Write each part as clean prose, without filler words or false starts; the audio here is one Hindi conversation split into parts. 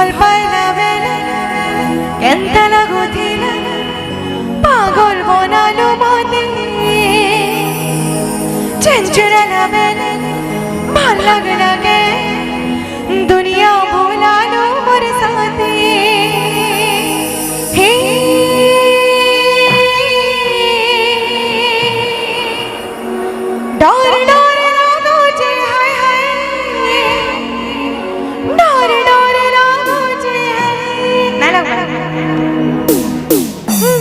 ভাল পাই না বেলে কেনতা লাগুথিলা পাগল বনালো মনে চঞ্চলা বেলে ভাল লাগে লাগে দুনিয়া ভুলালো মোর সাথে হে डर डर लागो जे हाय हाय डर डर लागो जे ना लग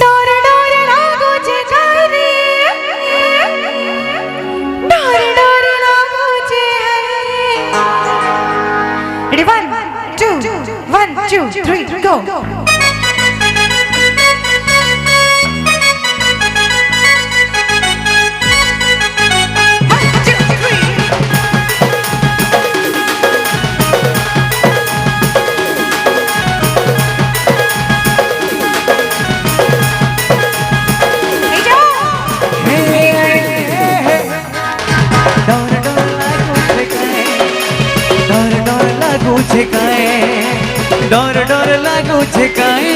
डर डर लागो जे काय रे डर डर लागो जे रेडी 1 2 3 go डर डर लागू छे काए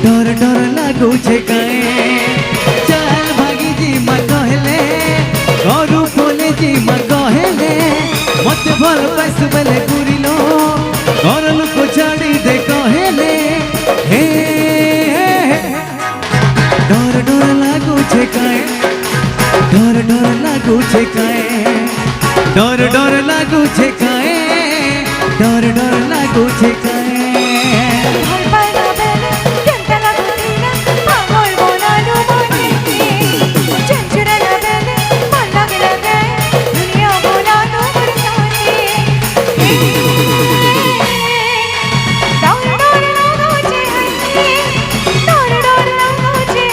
डर डर लागू छे काए चल भागी जी मा कहले घरू बोले जी मा कहले मत भल पैस बेले गुरिलो घर लोक छाड़ी दे कहले हे डर डर लागू छे काए डर डर लागू छे काए डर डर लागू छे काए डर डर लागू छे काए ভাল পাই না বেলে কেনতা লাগুথিলা পাগল বনালো মনে চঞ্চলা বেলে ভাল লাগে লাগে দুনিয়া ভুলালো মোর সাথে डर डर लागो जे डर डर लागो जे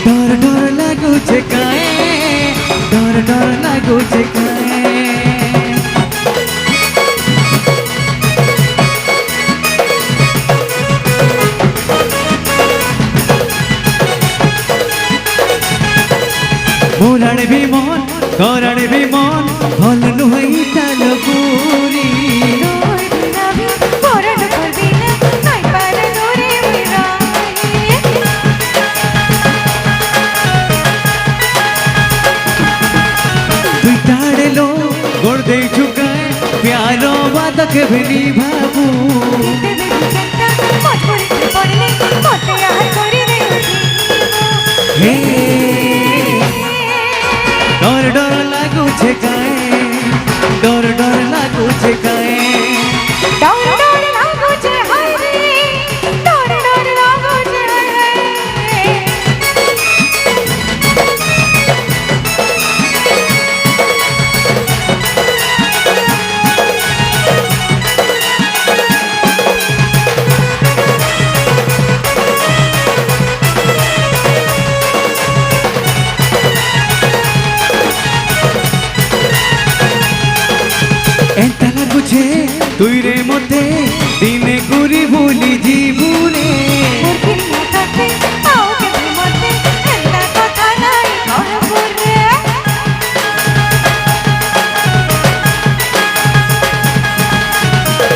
डर डर लागू छे काए डर डर लागू छे काए बोलाड़ भी मन कराड़ भी मन भल नुहई ताल पूरी लो गोड़ दे चुकाए प्यारो बातक भी बाबू हे डर डर लागू छे काए डर डर लागू छे काए डर डर लागो जे हाय रे डर डर लागो जे हाय एंता लागू छे तुई रे मते दिने गुरी भूली जीवुने मुर्खिर माथाते आओ के मते एंता कथा नाई कहबुर रे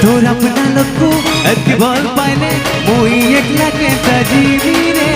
तोर अपना लोग को अति भल पाइले मोई एकला के जीवी रे